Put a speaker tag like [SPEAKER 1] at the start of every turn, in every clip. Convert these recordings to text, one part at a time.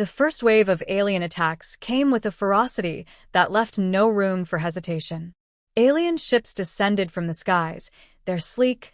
[SPEAKER 1] The first wave of alien attacks came with a ferocity that left no room for hesitation. Alien ships descended from the skies, their sleek,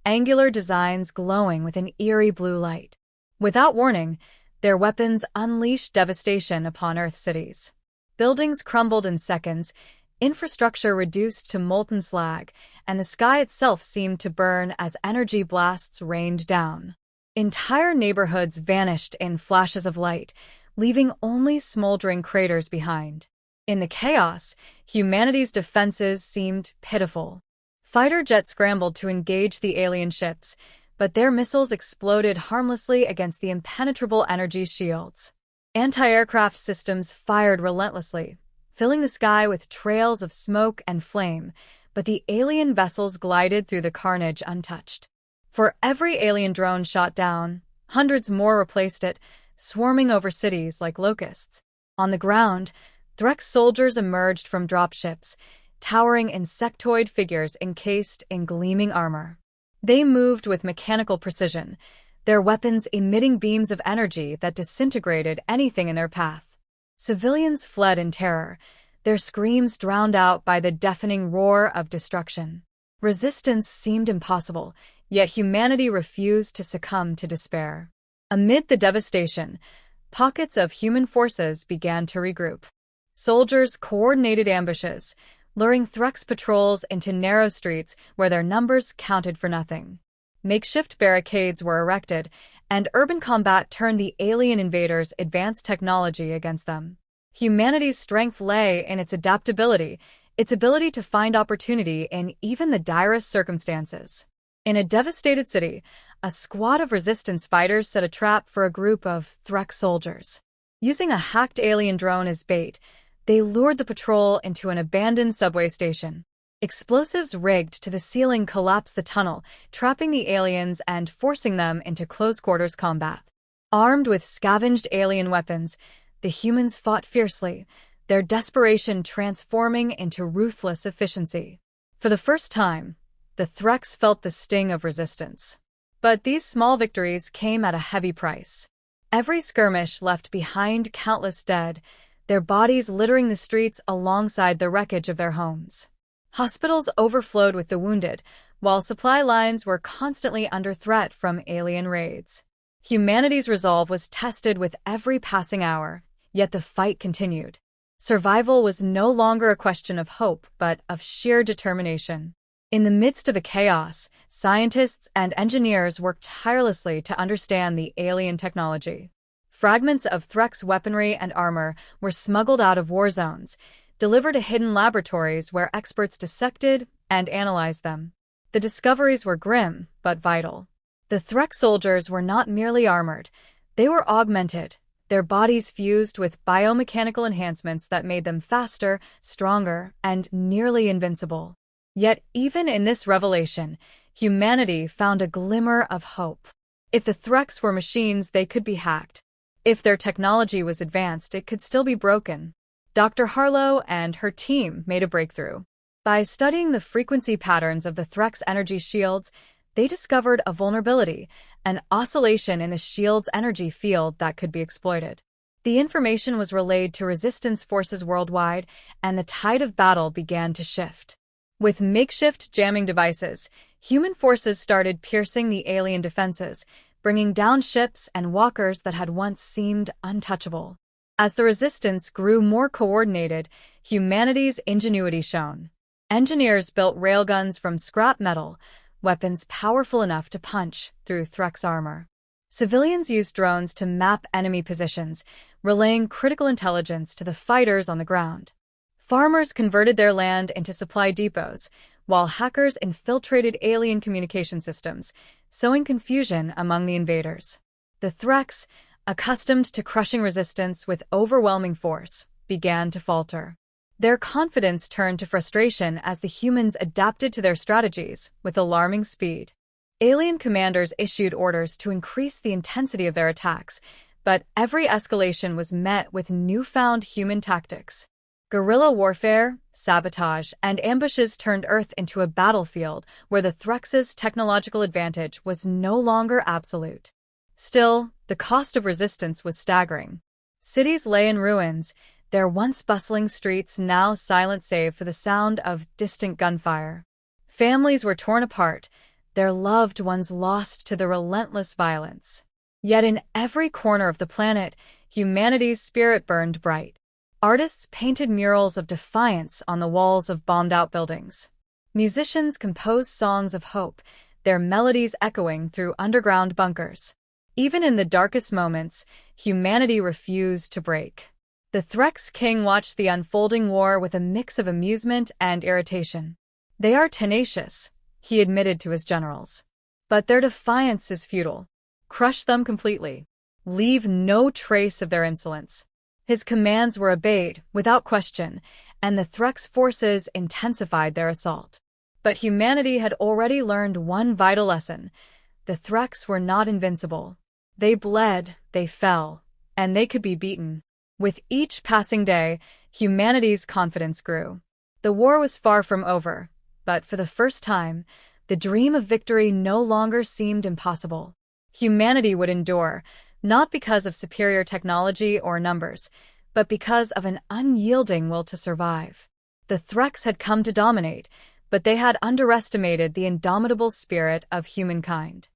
[SPEAKER 1] angular designs glowing with an eerie blue light. Without warning, their weapons unleashed devastation upon Earth cities. Buildings crumbled in seconds, infrastructure reduced to molten slag, and the sky itself seemed to burn as energy blasts rained down. Entire neighborhoods vanished in flashes of light, leaving only smoldering craters behind. In the chaos, humanity's defenses seemed pitiful. Fighter jets scrambled to engage the alien ships, but their missiles exploded harmlessly against the impenetrable energy shields. Anti-aircraft systems fired relentlessly, filling the sky with trails of smoke and flame, but the alien vessels glided through the carnage untouched. For every alien drone shot down, hundreds more replaced it, swarming over cities like locusts. On the ground, Threx soldiers emerged from dropships, towering insectoid figures encased in gleaming armor. They moved with mechanical precision, their weapons emitting beams of energy that disintegrated anything in their path. Civilians fled in terror, their screams drowned out by the deafening roar of destruction. Resistance seemed impossible, yet humanity refused to succumb to despair. Amid the devastation, pockets of human forces began to regroup. Soldiers coordinated ambushes, luring Threx patrols into narrow streets where their numbers counted for nothing. Makeshift barricades were erected, and urban combat turned the alien invaders' advanced technology against them. Humanity's strength lay in its adaptability, its ability to find opportunity in even the direst circumstances. In a devastated city, a squad of resistance fighters set a trap for a group of Threx soldiers. Using a hacked alien drone as bait, they lured the patrol into an abandoned subway station. Explosives rigged to the ceiling collapsed the tunnel, trapping the aliens and forcing them into close-quarters combat. Armed with scavenged alien weapons, the humans fought fiercely, their desperation transforming into ruthless efficiency. For the first time, the Threx felt the sting of resistance. But these small victories came at a heavy price. Every skirmish left behind countless dead, their bodies littering the streets alongside the wreckage of their homes. Hospitals overflowed with the wounded, while supply lines were constantly under threat from alien raids. Humanity's resolve was tested with every passing hour, yet the fight continued. Survival was no longer a question of hope, but of sheer determination. In the midst of the chaos, scientists and engineers worked tirelessly to understand the alien technology. Fragments of Threx weaponry and armor were smuggled out of war zones, delivered to hidden laboratories where experts dissected and analyzed them. The discoveries were grim, but vital. The Threx soldiers were not merely armored, they were augmented, their bodies fused with biomechanical enhancements that made them faster, stronger, and nearly invincible. Yet even in this revelation, humanity found a glimmer of hope. If the Threx were machines, they could be hacked. If their technology was advanced, it could still be broken. Dr. Harlow and her team made a breakthrough. By studying the frequency patterns of the Threx energy shields, they discovered a vulnerability, an oscillation in the shield's energy field that could be exploited. The information was relayed to resistance forces worldwide, and the tide of battle began to shift. With makeshift jamming devices, human forces started piercing the alien defenses, bringing down ships and walkers that had once seemed untouchable. As the resistance grew more coordinated, humanity's ingenuity shone. Engineers built railguns from scrap metal, weapons powerful enough to punch through Threx armor. Civilians used drones to map enemy positions, relaying critical intelligence to the fighters on the ground. Farmers converted their land into supply depots, while hackers infiltrated alien communication systems, sowing confusion among the invaders. The Threx, accustomed to crushing resistance with overwhelming force, began to falter. Their confidence turned to frustration as the humans adapted to their strategies with alarming speed. Alien commanders issued orders to increase the intensity of their attacks, but every escalation was met with newfound human tactics. Guerrilla warfare, sabotage, and ambushes turned Earth into a battlefield where the Threx's technological advantage was no longer absolute. Still, the cost of resistance was staggering. Cities lay in ruins, their once bustling streets now silent save for the sound of distant gunfire. Families were torn apart, their loved ones lost to the relentless violence. Yet in every corner of the planet, humanity's spirit burned bright. Artists painted murals of defiance on the walls of bombed-out buildings. Musicians composed songs of hope, their melodies echoing through underground bunkers. Even in the darkest moments, humanity refused to break. The Threx King watched the unfolding war with a mix of amusement and irritation. "They are tenacious," he admitted to his generals. "But their defiance is futile. Crush them completely. Leave no trace of their insolence." His commands were obeyed, without question, and the Threx forces intensified their assault. But humanity had already learned one vital lesson. The Threx were not invincible. They bled, they fell, and they could be beaten. With each passing day, humanity's confidence grew. The war was far from over, but for the first time, the dream of victory no longer seemed impossible. Humanity would endure, not because of superior technology or numbers, but because of an unyielding will to survive. The Threx had come to dominate, but they had underestimated the indomitable spirit of humankind.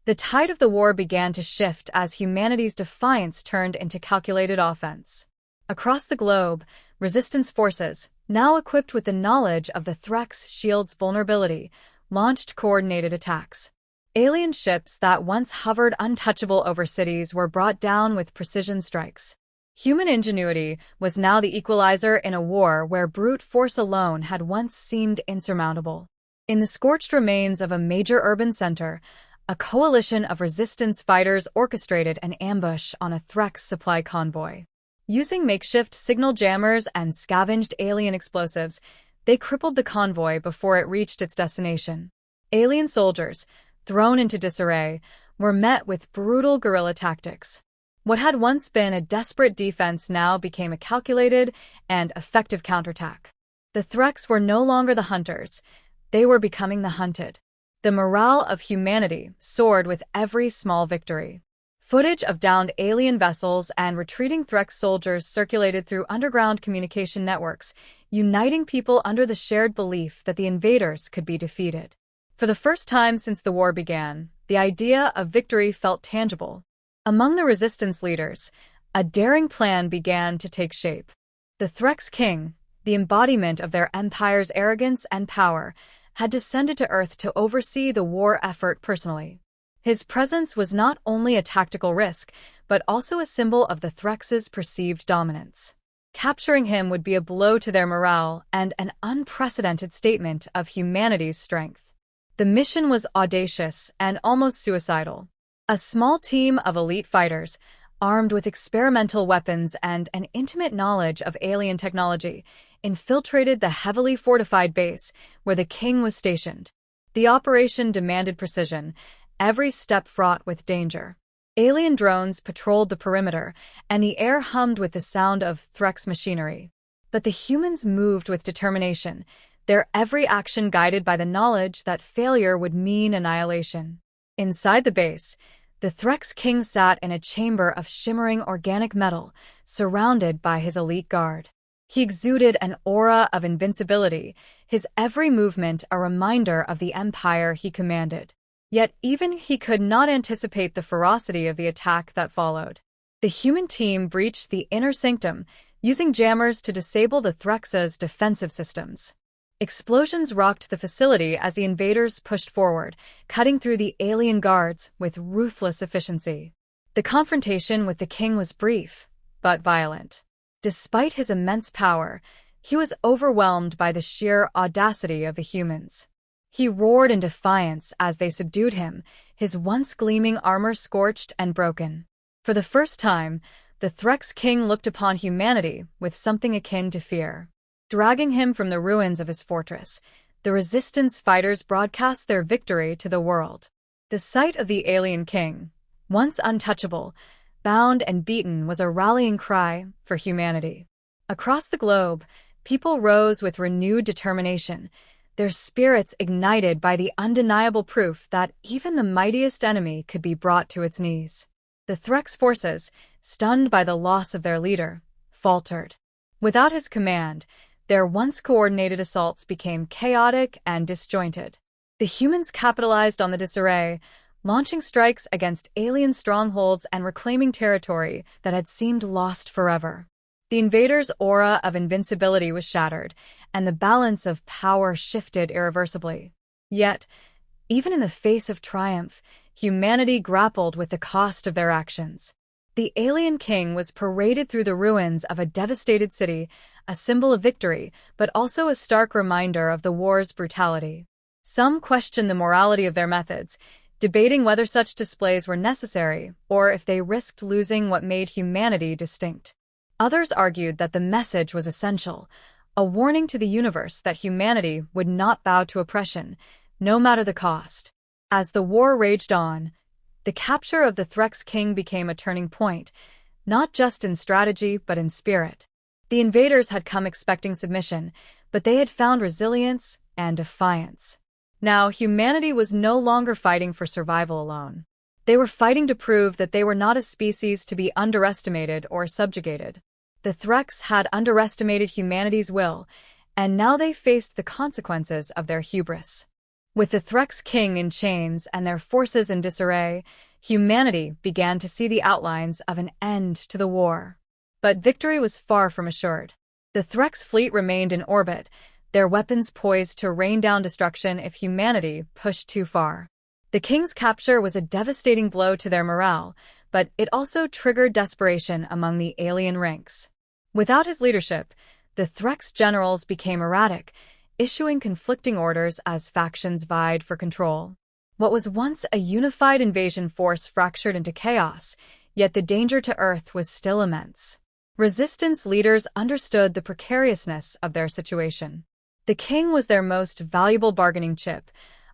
[SPEAKER 1] The tide of the war began to shift as humanity's defiance turned into calculated offense. Across the globe, resistance forces, now equipped with the knowledge of the Threx shield's vulnerability, launched coordinated attacks. Alien ships that once hovered untouchable over cities were brought down with precision strikes. Human ingenuity was now the equalizer in a war where brute force alone had once seemed insurmountable. In the scorched remains of a major urban center, a coalition of resistance fighters orchestrated an ambush on a Threx supply convoy. Using makeshift signal jammers and scavenged alien explosives, they crippled the convoy before it reached its destination. Alien soldiers, thrown into disarray, were met with brutal guerrilla tactics. What had once been a desperate defense now became a calculated and effective counterattack. The Threx were no longer the hunters, they were becoming the hunted. The morale of humanity soared with every small victory. Footage of downed alien vessels and retreating Threx soldiers circulated through underground communication networks, uniting people under the shared belief that the invaders could be defeated. For the first time since the war began, the idea of victory felt tangible. Among the resistance leaders, a daring plan began to take shape. The Threx King, the embodiment of their empire's arrogance and power, had descended to Earth to oversee the war effort personally. His presence was not only a tactical risk, but also a symbol of the Threx's perceived dominance. Capturing him would be a blow to their morale and an unprecedented statement of humanity's strength. The mission was audacious and almost suicidal. A small team of elite fighters, armed with experimental weapons and an intimate knowledge of alien technology, infiltrated the heavily fortified base where the king was stationed. The operation demanded precision, every step fraught with danger. Alien drones patrolled the perimeter, and the air hummed with the sound of Threx machinery. But the humans moved with determination, their every action guided by the knowledge that failure would mean annihilation. Inside the base, the Threx King sat in a chamber of shimmering organic metal, surrounded by his elite guard. He exuded an aura of invincibility, his every movement a reminder of the empire he commanded. Yet even he could not anticipate the ferocity of the attack that followed. The human team breached the inner sanctum, using jammers to disable the Threx's defensive systems. Explosions rocked the facility as the invaders pushed forward, cutting through the alien guards with ruthless efficiency. The confrontation with the king was brief, but violent. Despite his immense power, he was overwhelmed by the sheer audacity of the humans. He roared in defiance as they subdued him, his once gleaming armor scorched and broken. For the first time, the Threx King looked upon humanity with something akin to fear. Dragging him from the ruins of his fortress, the resistance fighters broadcast their victory to the world. The sight of the alien king, once untouchable, bound and beaten, was a rallying cry for humanity. Across the globe, people rose with renewed determination, their spirits ignited by the undeniable proof that even the mightiest enemy could be brought to its knees. The Threx forces, stunned by the loss of their leader, faltered. Without his command, their once coordinated assaults became chaotic and disjointed. The humans capitalized on the disarray, launching strikes against alien strongholds and reclaiming territory that had seemed lost forever. The invaders' aura of invincibility was shattered, and the balance of power shifted irreversibly. Yet, even in the face of triumph, humanity grappled with the cost of their actions. The alien king was paraded through the ruins of a devastated city, a symbol of victory, but also a stark reminder of the war's brutality. Some questioned the morality of their methods, debating whether such displays were necessary or if they risked losing what made humanity distinct. Others argued that the message was essential, a warning to the universe that humanity would not bow to oppression, no matter the cost. As the war raged on, the capture of the Threx king became a turning point, not just in strategy but in spirit. The invaders had come expecting submission, but they had found resilience and defiance. Now, humanity was no longer fighting for survival alone. They were fighting to prove that they were not a species to be underestimated or subjugated. The Threx had underestimated humanity's will, and now they faced the consequences of their hubris. With the Threx king in chains and their forces in disarray, humanity began to see the outlines of an end to the war. But victory was far from assured. The Threx fleet remained in orbit, their weapons poised to rain down destruction if humanity pushed too far. The king's capture was a devastating blow to their morale, but it also triggered desperation among the alien ranks. Without his leadership, the Threx generals became erratic, issuing conflicting orders as factions vied for control. What was once a unified invasion force fractured into chaos, yet the danger to Earth was still immense. Resistance leaders understood the precariousness of their situation. The king was their most valuable bargaining chip,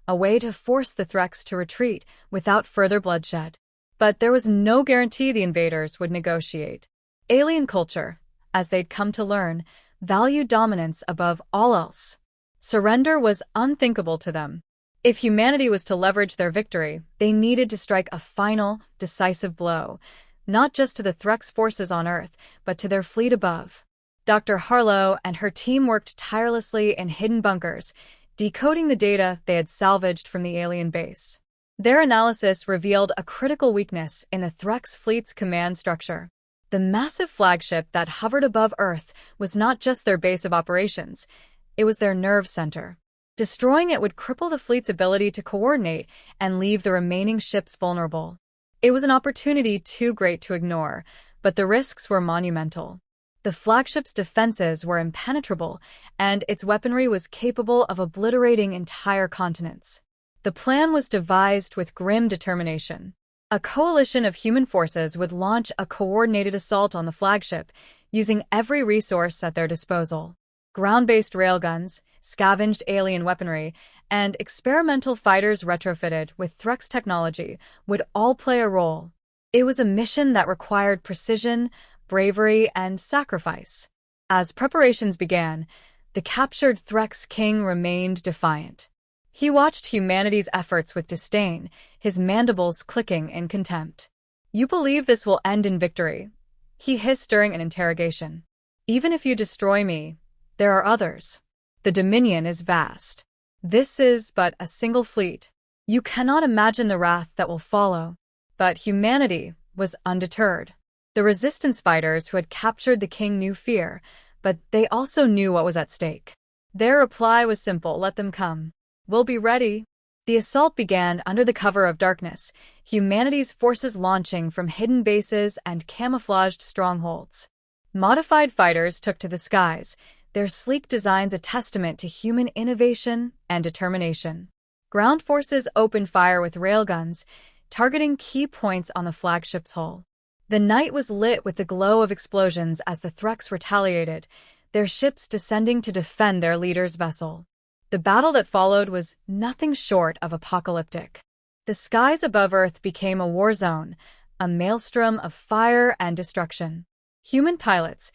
[SPEAKER 1] a way to force the Threx to retreat without further bloodshed. But there was no guarantee the invaders would negotiate. Alien culture, as they'd come to learn, valued dominance above all else. Surrender was unthinkable to them. If humanity was to leverage their victory, they needed to strike a final, decisive blow, not just to the Threx forces on Earth, but to their fleet above. Dr. Harlow and her team worked tirelessly in hidden bunkers, decoding the data they had salvaged from the alien base. Their analysis revealed a critical weakness in the Threx fleet's command structure. The massive flagship that hovered above Earth was not just their base of operations, it was their nerve center. Destroying it would cripple the fleet's ability to coordinate and leave the remaining ships vulnerable. It was an opportunity too great to ignore, but the risks were monumental. The flagship's defenses were impenetrable, and its weaponry was capable of obliterating entire continents. The plan was devised with grim determination. A coalition of human forces would launch a coordinated assault on the flagship, using every resource at their disposal. Ground-based railguns, scavenged alien weaponry, and experimental fighters retrofitted with Threx technology would all play a role. It was a mission that required precision, bravery, and sacrifice. As preparations began, the captured Threx king remained defiant. He watched humanity's efforts with disdain, his mandibles clicking in contempt. "You believe this will end in victory?" he hissed during an interrogation. "Even if you destroy me, there are others. The Dominion is vast. This is but a single fleet. You cannot imagine the wrath that will follow." But humanity was undeterred. The resistance fighters who had captured the king knew fear, but they also knew what was at stake. Their reply was simple: "Let them come. We'll be ready." The assault began under the cover of darkness, humanity's forces launching from hidden bases and camouflaged strongholds. Modified fighters took to the skies, their sleek designs a testament to human innovation and determination. Ground forces opened fire with railguns, targeting key points on the flagship's hull. The night was lit with the glow of explosions as the Threx retaliated, their ships descending to defend their leader's vessel. The battle that followed was nothing short of apocalyptic. The skies above Earth became a war zone, a maelstrom of fire and destruction. Human pilots,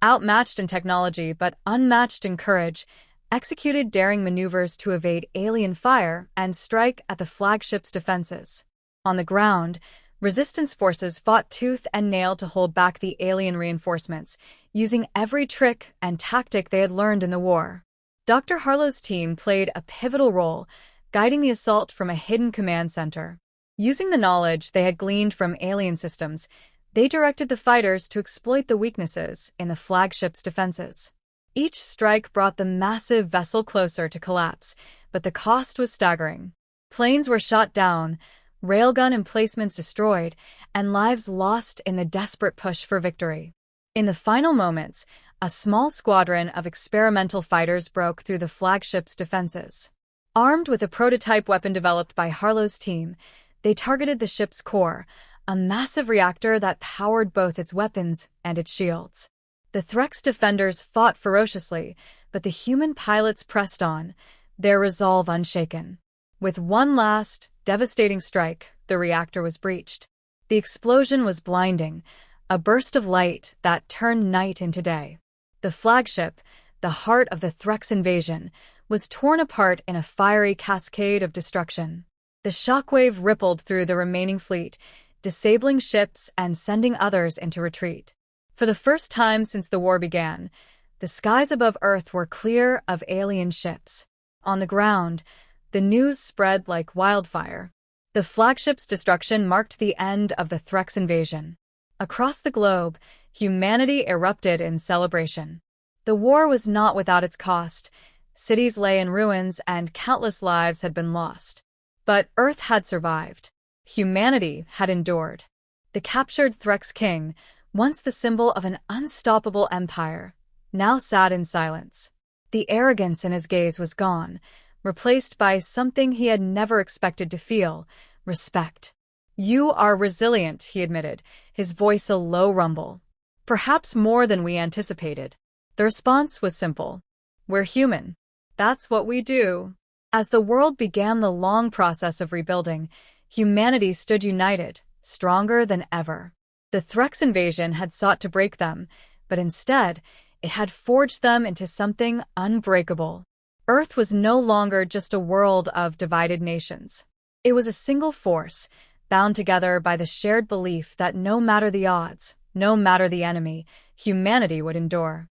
[SPEAKER 1] outmatched in technology but unmatched in courage, executed daring maneuvers to evade alien fire and strike at the flagship's defenses. On the ground, Resistance forces fought tooth and nail to hold back the alien reinforcements, using every trick and tactic they had learned in the war. Dr. Harlow's team played a pivotal role, guiding the assault from a hidden command center. Using the knowledge they had gleaned from alien systems, they directed the fighters to exploit the weaknesses in the flagship's defenses. Each strike brought the massive vessel closer to collapse, but the cost was staggering. Planes were shot down, railgun emplacements destroyed, and lives lost in the desperate push for victory. In the final moments, a small squadron of experimental fighters broke through the flagship's defenses. Armed with a prototype weapon developed by Harlow's team, they targeted the ship's core, a massive reactor that powered both its weapons and its shields. The Threx defenders fought ferociously, but the human pilots pressed on, their resolve unshaken. With one last, devastating strike, the reactor was breached. The explosion was blinding, a burst of light that turned night into day. The flagship, the heart of the Threx invasion, was torn apart in a fiery cascade of destruction. The shockwave rippled through the remaining fleet, disabling ships and sending others into retreat. For the first time since the war began, the skies above Earth were clear of alien ships. On the ground, the news spread like wildfire. The flagship's destruction marked the end of the Threx invasion. Across the globe, humanity erupted in celebration. The war was not without its cost. Cities lay in ruins and countless lives had been lost. But Earth had survived. Humanity had endured. The captured Threx king, once the symbol of an unstoppable empire, now sat in silence. The arrogance in his gaze was gone, replaced by something he had never expected to feel: respect. "You are resilient," he admitted, his voice a low rumble. "Perhaps more than we anticipated." The response was simple: "We're human. That's what we do." As the world began the long process of rebuilding, humanity stood united, stronger than ever. The Threx invasion had sought to break them, but instead, it had forged them into something unbreakable. Earth was no longer just a world of divided nations. It was a single force, bound together by the shared belief that no matter the odds, no matter the enemy, humanity would endure.